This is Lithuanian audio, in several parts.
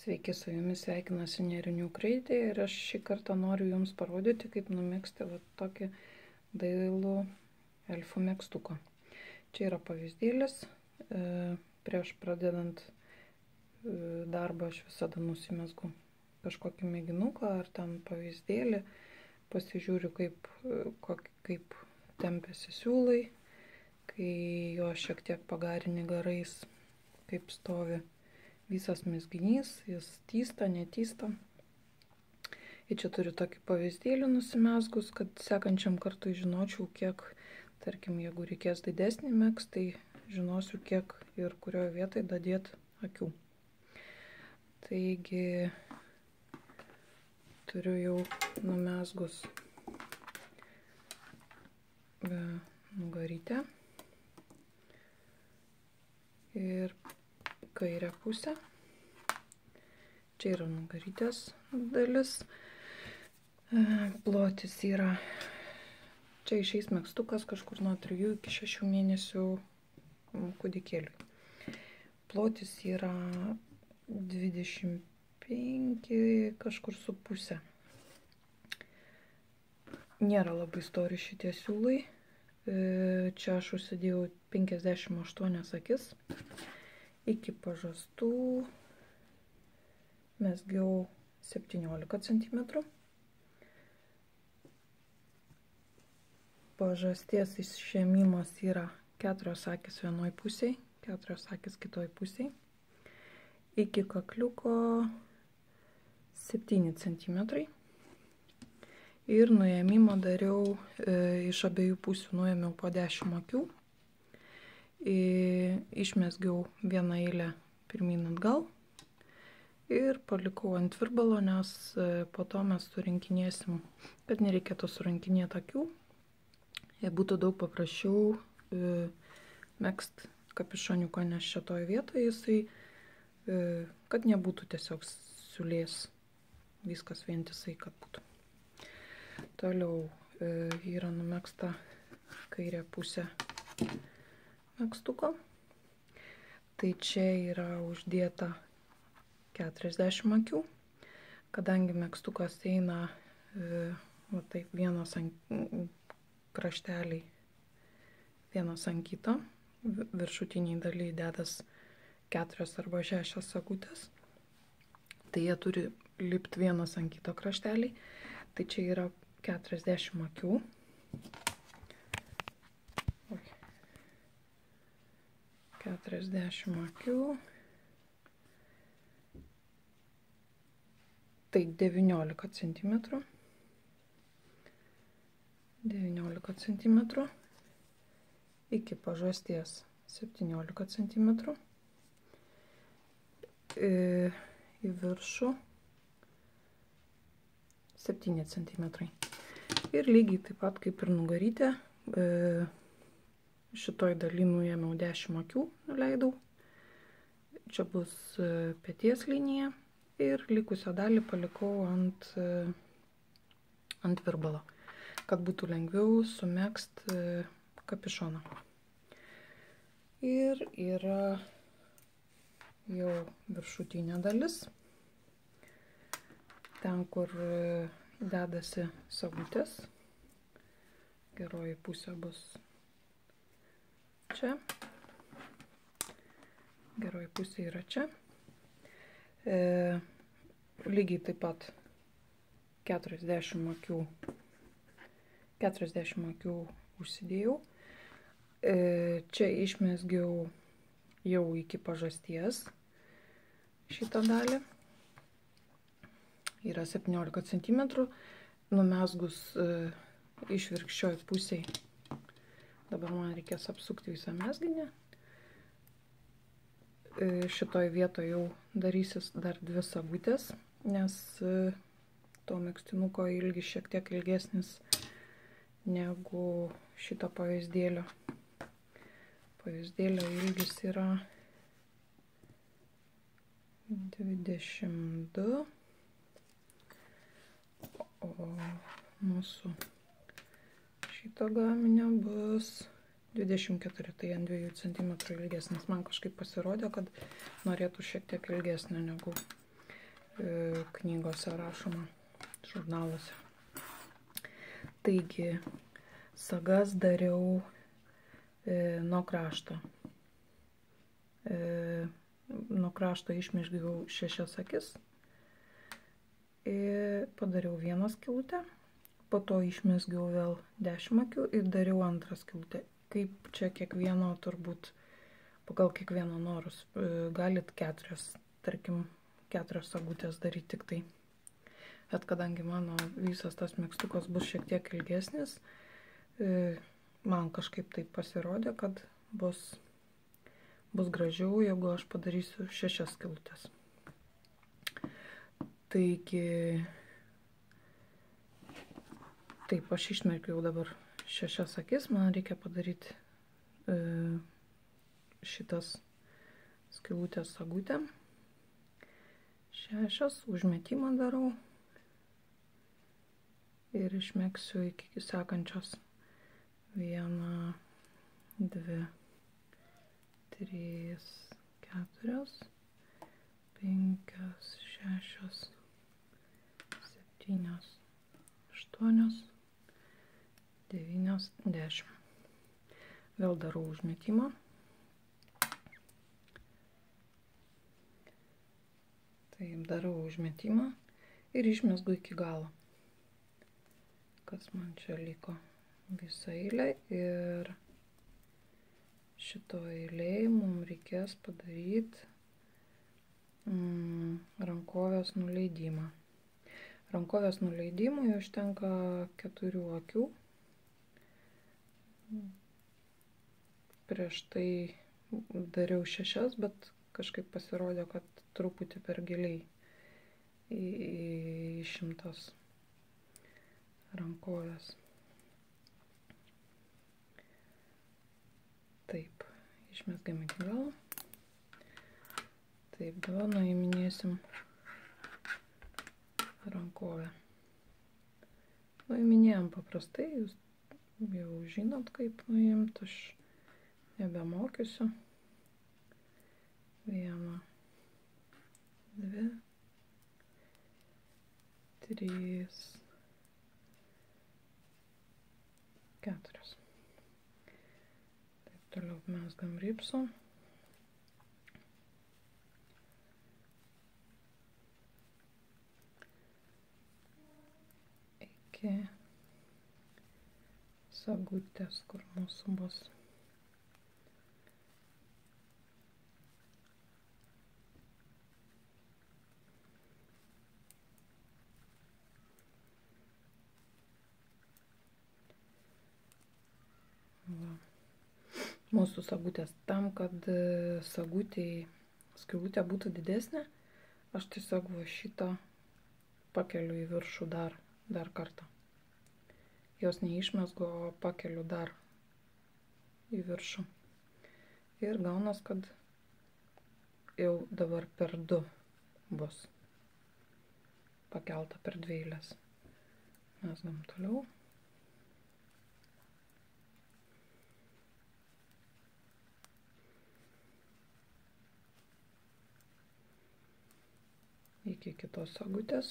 Sveiki, su jumis sveikinasi Nėrinių kreidė ir aš šį kartą noriu jums parodyti, kaip numegzti va tokį dailų elfų megztuką. Čia yra pavyzdėlis. Prieš pradedant darbą aš visada nusimezgu kažkokį mėginuką ar ten pavyzdėlį, pasižiūriu, kaip tempiasi siūlai, kai jo šiek tiek pagarini garais, kaip stovi visas mezginys, jis tysta, netysta. Ir čia turiu tokį pavyzdėlį nusimezgus, kad sekančiam kartui žinočiau, kiek, tarkim, jeigu reikės didesnį megzt, tai žinosiu, kiek ir kurioje vietoje dadėti akių. Taigi turiu jau numezgus nugarytę ir kairę pusę. Čia yra nugarytės dalis. Plotis yra, čia išeis megztukas kažkur nuo 3 iki 6 mėnesių kūdikėliui. Plotis yra 25 kažkur su pusė. Nėra labai stori šitie siūlai. Čia aš užsidėjau 58 akis. Iki pažastų mezgiau 17 cm. Pažasties išėmimas yra 4 akys vienoj pusėj, 4 akys kitoj pusėj. Iki kakliuko 7 cm. Ir nuėmimą dariau iš abiejų pusių, nuėmiau po 10 akių. Išmezgiau vieną eilę pirmyn atgal ir palikau ant virbalo, nes po to mes surinkinėsim, kad nereikėtų surinkinėti akių. Būtų daug paprasčiau megzt kapišoniuką, nes šitoj vietoje jisai, kad nebūtų tiesiog siūlės, viskas vientisai, kad būtų. Toliau yra numegzta kairė pusė megztuko. Tai čia yra uždėta 40 akių. Kadangi megztukas eina va taip vienas krašteliai, vienas ant kito, viršutiniai dalyje dedas 4 arba 6 sagutės. Tai jie turi lipti vienas ant kito krašteliai. Tai čia yra 40 akių. Tai 19 cm. 19 cm. Iki pažasties 17 cm. Į viršų 7 cm. Ir lygiai taip pat kaip ir nugarytė, šitoj daly nuėmiau 10 akių, nuleidau. Čia bus peties linija ir likusią dalį palikau ant virbalo, kad būtų lengviau sumegzt kapišoną. Ir yra jau viršutinė dalis, ten, kur dedasi sagutės. Geroji pusė bus čia. Geroji pusė yra čia. Lygiai taip pat 40 akių užsidėjau. Čia išmezgiau jau iki pažasties šitą dalį. Yra 17 cm. Numezgus išvirkščioj pusėj. Dabar man reikės apsukti visą mezginį. Šitoj vietoje jau darysis dar 2 sagutės, nes to megztinuko ilgis šiek tiek ilgesnis negu šito pavyzdėlio. Pavyzdėlio ilgis yra 22, o mūsų šito gaminio bus 24, tai ant 2 cm ilgesnis. Man kažkaip pasirodė, kad norėtų šiek tiek ilgesnio negu knygose rašoma, žurnaluose. Taigi, sagas dariau nuo krašto. Nuo krašto išmezgiau 6 akis. Ir padariau vieną skylutę. Po to išmezgiau vėl 10 akių ir dariau antrą skylutę. Kaip čia kiekvieno turbūt, pagal kiekvieno norus. Galit 4, tarkim, 4 sagutės daryti tik tai. Bet kadangi mano visas tas megztukas bus šiek tiek ilgesnis, man kažkaip tai pasirodė, kad bus gražiau, jeigu aš padarysiu 6 skylutes. Taigi, taip, aš išmerkiau dabar 6 akis, man reikia padaryti šitas skylutės sagutę. 6, užmetimą darau. Ir išmegsiu iki sekančios 1, 2, 3, 4, 5, 6, 7, 8, 9, 10. Vėl darau užmetimą. Taip, darau užmetimą ir išmezgu iki galo. Kas man čia liko, visą eilę ir šito eilėje mums reikės padaryti rankovės nuleidimą. Rankovės nuleidimui užtenka 4 akių. Prieš tai dariau 6, bet kažkaip pasirodė, kad truputį per giliai išimtos rankovės. Taip, išmezgam iki galo. Taip, dabar nuiminėsim rankovę. Nuiminėjam paprastai, jūs jau žinot, kaip nuimt, aš nebemokysiu. 1, 2, 3, 4. Taip, toliau mezgam ripsų. Iki sagutės, kur mūsų bus. Mūsų sagutės. Tam, kad skylutė būtų didesnė, aš tiesiog va šitą pakeliu į viršų dar kartą. Jos neišmezgu, o pakeliu dar į viršų. Ir gaunas, kad jau dabar per 2 bus pakelta per 2 eilės. Mezgam toliau. Iki kitos sagutės.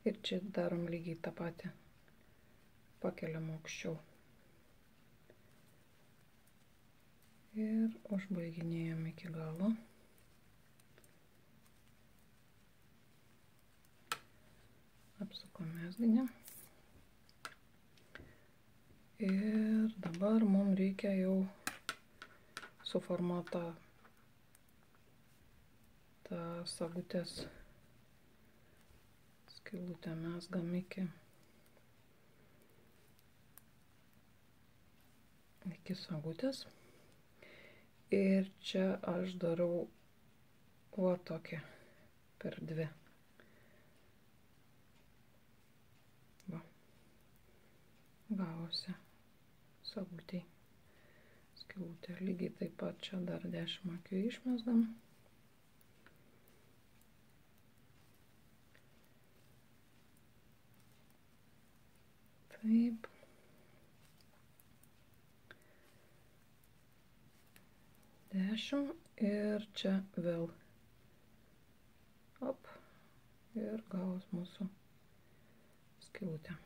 Ir čia darom lygiai tą patį. Pakeliam aukščiau. Ir užbaiginėjam iki galo. Apsukam mezginį. Ir dabar mums reikia jau suformuotą tą sagutės skylutę mezgam iki sagutės. Ir čia aš darau va tokį per 2. Va. Gavosi sagutė. Skylutė. Lygiai taip pat čia dar 10 akių išmezgam. Taip. Ir čia vėl ir gaus mūsų skylutę.